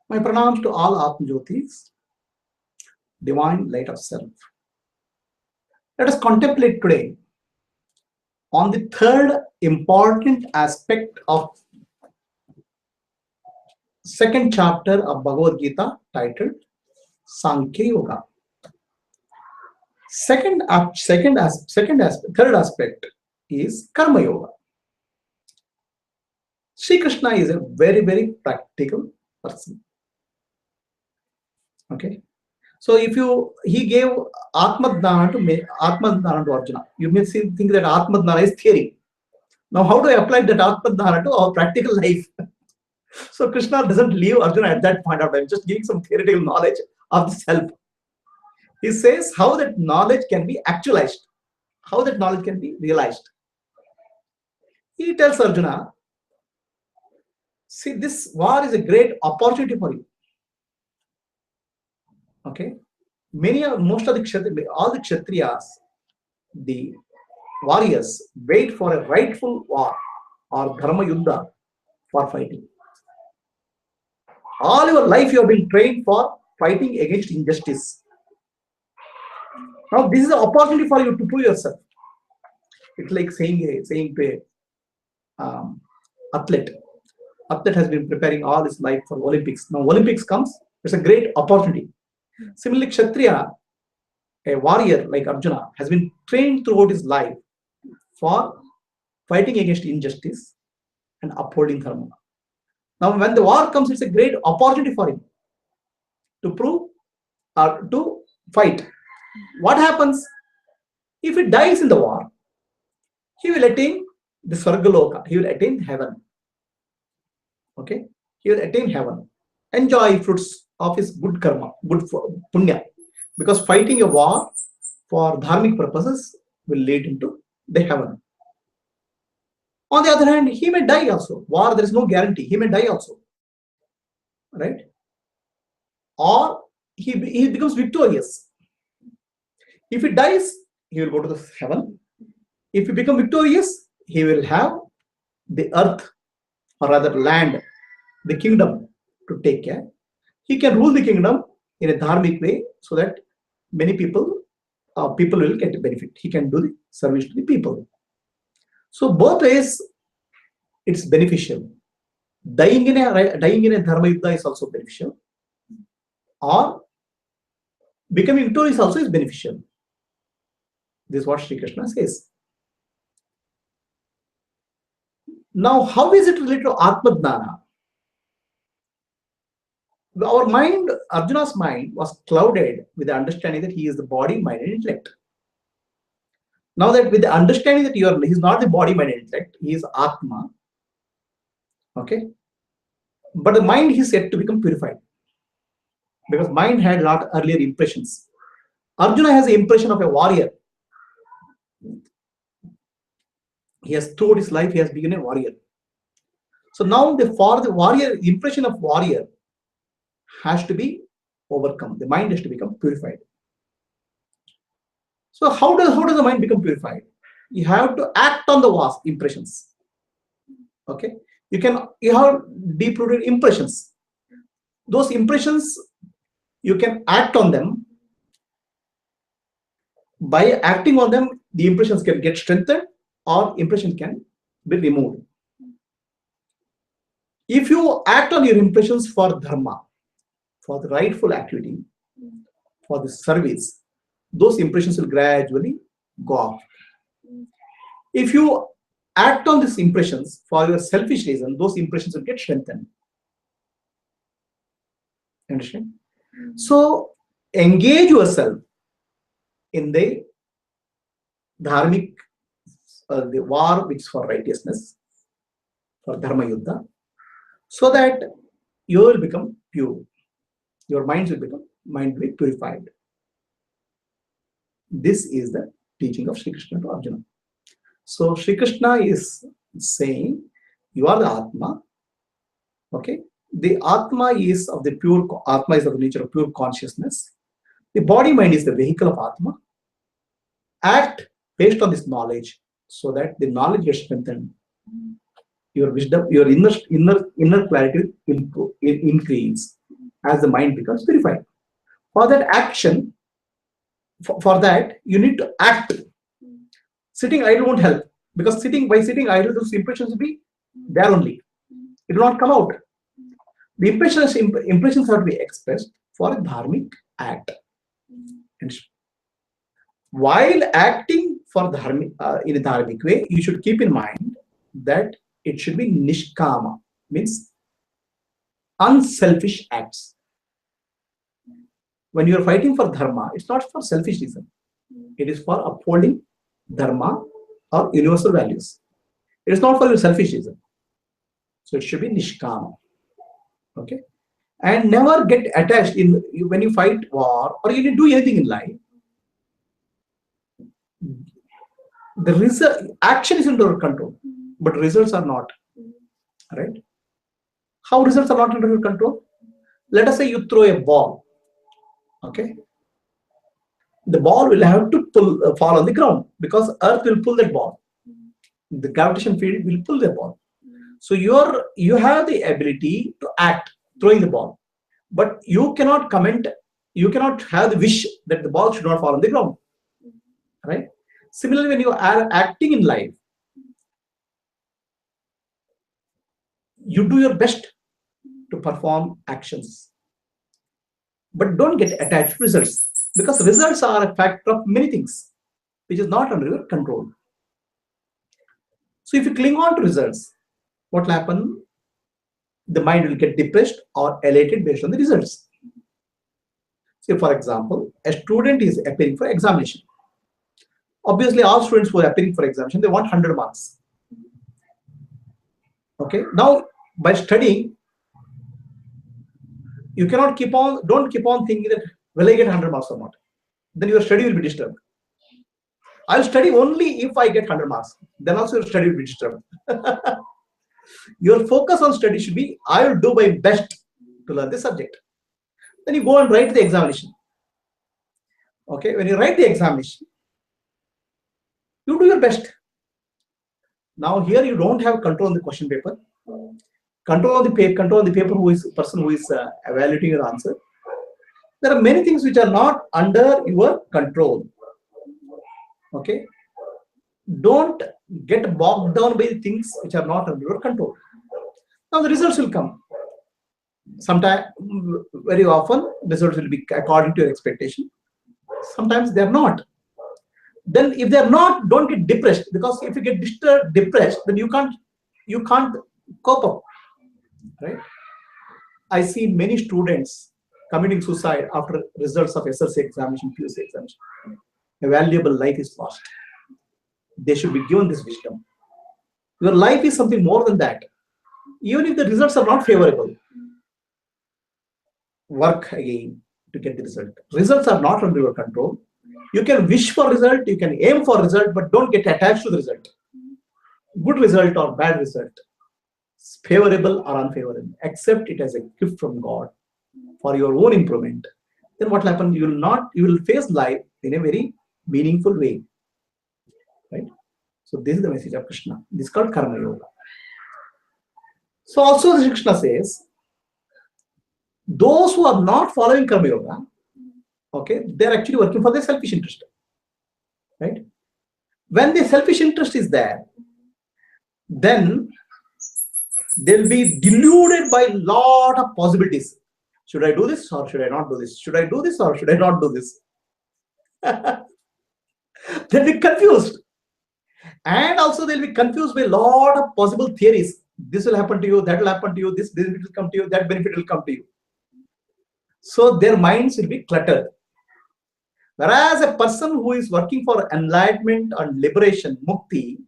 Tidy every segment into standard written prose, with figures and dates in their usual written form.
My pranams to all Atmajyotis, divine light of self. Let us contemplate today on the third important aspect of second chapter of Bhagavad Gita titled Sankhya Yoga. Third aspect is Karma Yoga. Sri Krishna is a very, very practical person. Okay. So if he gave Atmadhana to Arjuna. You may think that Atmadhana is theory. Now, how do I apply that Atmadhana to our practical life? So Krishna doesn't leave Arjuna at that point of time, just giving some theoretical knowledge of the self. He says how that knowledge can be actualized, how that knowledge can be realized. He tells Arjuna, see, this war is a great opportunity for you. Okay, most of all the Kshatriyas, the warriors, wait for a rightful war or Dharma Yuddha for fighting. All your life you have been trained for fighting against injustice. Now this is an opportunity for you to prove yourself. It's like saying to an athlete. Athlete has been preparing all his life for Olympics. Now Olympics comes, it's a great opportunity. Similarly, Kshatriya, a warrior like Arjuna, has been trained throughout his life for fighting against injustice and upholding dharma. Now, when the war comes, it's a great opportunity for him to prove or to fight. What happens if he dies in the war? He will attain the Svargaloka. He will attain heaven. Okay, he will attain heaven. Enjoy fruits of his good karma, good punya, because fighting a war for dharmic purposes will lead into the heaven. On the other hand, he may die also. War, there is no guarantee. He may die also, right? Or he becomes victorious. If he dies, he will go to the heaven. If he becomes victorious, he will have the earth, or rather land, the kingdom to take care. He can rule the kingdom in a dharmic way so that many people will get the benefit. He can do the service to the people. So both ways, it's beneficial. Dying in a dharma yuddha is also beneficial, or becoming victorious also is beneficial. This is what Sri Krishna says. Now, how is it related to Atmadhana? Our mind, Arjuna's mind, was clouded with the understanding that he is the body, mind, and intellect. Now that with the understanding that he's not the body, mind, and intellect, he is Atma. Okay, but the mind is yet to become purified, because mind had a lot earlier impressions. Arjuna has the impression of a warrior. He has throughout his life he has become a warrior. So now for the warrior, the impression of warrior has to be overcome. The mind has to become purified. So how does the mind become purified? You have to act on the impressions. Okay, you have deep-rooted impressions. Those impressions, you can act on them. By acting on them, the impressions can get strengthened or impressions can be removed. If you act on your impressions for dharma, for the rightful activity, for the service, those impressions will gradually go off. If you act on these impressions for your selfish reason, those impressions will get strengthened. Understand? So engage yourself in the dharmic, the war which is for righteousness, for dharma yuddha, so that you will become pure. Your mind will be purified. This is the teaching of Sri Krishna to Arjuna. So Sri Krishna is saying, you are the Atma. Okay, the Atma is of the nature of pure consciousness. The body mind is the vehicle of Atma. Act based on this knowledge, so that the knowledge gets strengthened. Your wisdom, your inner clarity will increase. as the mind becomes purified. For that action, for that you need to act. Sitting idle won't help, because by sitting idle, those impressions will be there only. It will not come out. The impressions have to be expressed for a dharmic act. And while acting for in a dharmic way, you should keep in mind that it should be nishkama, means unselfish acts. When you are fighting for dharma, it's not for selfish reason. It is for upholding dharma or universal values. It is not for your selfish reason. So it should be nishkama. Okay? And never get attached when you fight war or you do anything in life. The action is under your control, but results are not. Right? How results are not under your control? Let us say you throw a ball. Okay? The ball will have to fall on the ground, because earth will pull that ball. The gravitation field will pull the ball. So you have the ability to act throwing the ball, but you cannot comment, you cannot have the wish that the ball should not fall on the ground. Right? Similarly, when you are acting in life, you do your best to perform actions, but don't get attached to results, because results are a factor of many things which is not under your control. So if you cling on to results, what will happen? The mind will get depressed or elated based on the results. So for example, a student is appearing for examination. Obviously, all students who are appearing for examination, they want 100 marks. Okay. Now, by studying, you cannot don't keep on thinking that, will I get 100 marks or not? Then your study will be disturbed. I'll study only if I get 100 marks. Then also your study will be disturbed. Your focus on study should be, I will do my best to learn the subject. Then you go and write the examination. Okay, when you write the examination, you do your best. Now here you don't have control on the question paper. Control on the paper person who is evaluating your answer. There are many things which are not under your control. Okay, don't get bogged down by things which are not under your control. Now the results will come. Sometimes, very often, results will be according to your expectation. Sometimes they are not. Then if they are not, don't get depressed, because if you get depressed, then you can't cope up. Right? I see many students committing suicide after results of SLC examination, PUC examination. A valuable life is lost. They should be given this wisdom. Your life is something more than that. Even if the results are not favorable, work again to get the result. Results are not under your control. You can wish for result, you can aim for result, but don't get attached to the result. Good result or bad result, favorable or unfavorable, accept it as a gift from God for your own improvement. Then what will happen? You will face life in a very meaningful way. Right? So this is the message of Krishna. This is called Karma Yoga. So also Krishna says, those who are not following Karma Yoga, okay, they're actually working for their selfish interest. Right? When the selfish interest is there, then they'll be deluded by a lot of possibilities. Should I do this or should I not do this? Should I do this or should I not do this? They'll be confused. And also they'll be confused by a lot of possible theories. This will happen to you, that will happen to you, this benefit will come to you, that benefit will come to you. So their minds will be cluttered. Whereas a person who is working for enlightenment and liberation, mukti,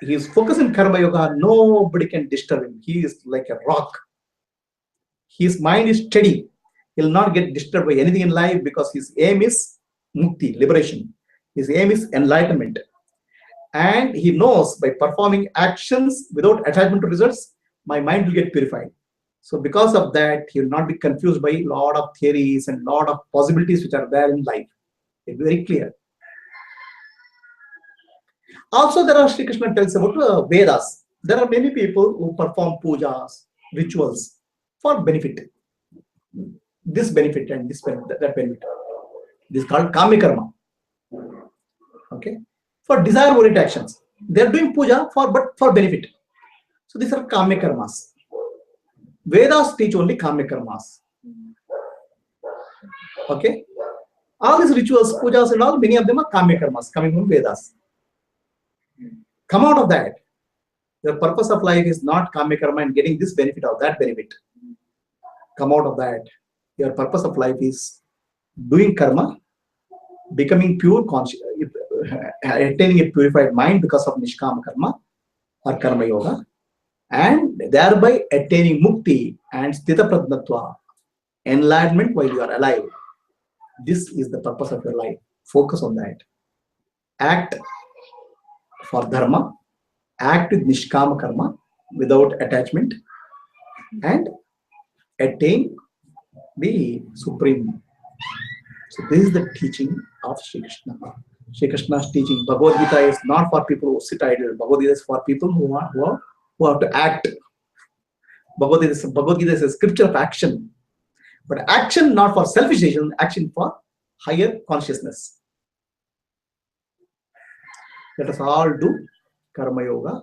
he is focused in Karma Yoga, nobody can disturb him. He is like a rock. His mind is steady. He will not get disturbed by anything in life, because his aim is mukti, liberation. His aim is enlightenment. And he knows, by performing actions without attachment to results, my mind will get purified. So because of that, he will not be confused by a lot of theories and a lot of possibilities which are there in life. It's very clear. Also, there are, Sri Krishna tells about Vedas. There are many people who perform pujas, rituals for benefit. this benefit and this benefit, that benefit. This is called Kamya Karma. Okay. For desire oriented actions, they are doing puja but for benefit. So these are Kamya Karmas. Vedas teach only Kamya Karmas. Okay. All these rituals, pujas and all, many of them are Kamya Karmas coming from Vedas. Come out of that. The purpose of life is not Kamya Karma and getting this benefit or that benefit. Come out of that. Your purpose of life is doing karma, becoming pure, attaining a purified mind because of Nishkama Karma or Karma Yoga, and thereby attaining Mukti and Sthita Prajnatva, enlightenment while you are alive. This is the purpose of your life. Focus on that. Act for Dharma, act with Nishkama Karma without attachment, and attain the Supreme. So this is the teaching of Sri Krishna. Sri Krishna's teaching. Bhagavad Gita is not for people who sit idle. Bhagavad Gita is for people who have to act. Bhagavad Gita is a scripture of action. But action not for selfish decision, action for higher consciousness. Let us all do Karma Yoga,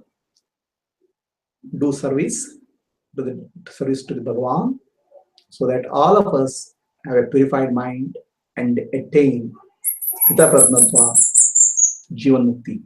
do service, do the service to the Bhagavan, so that all of us have a purified mind and attain Sthita Prajnatva, Jivan Mukti.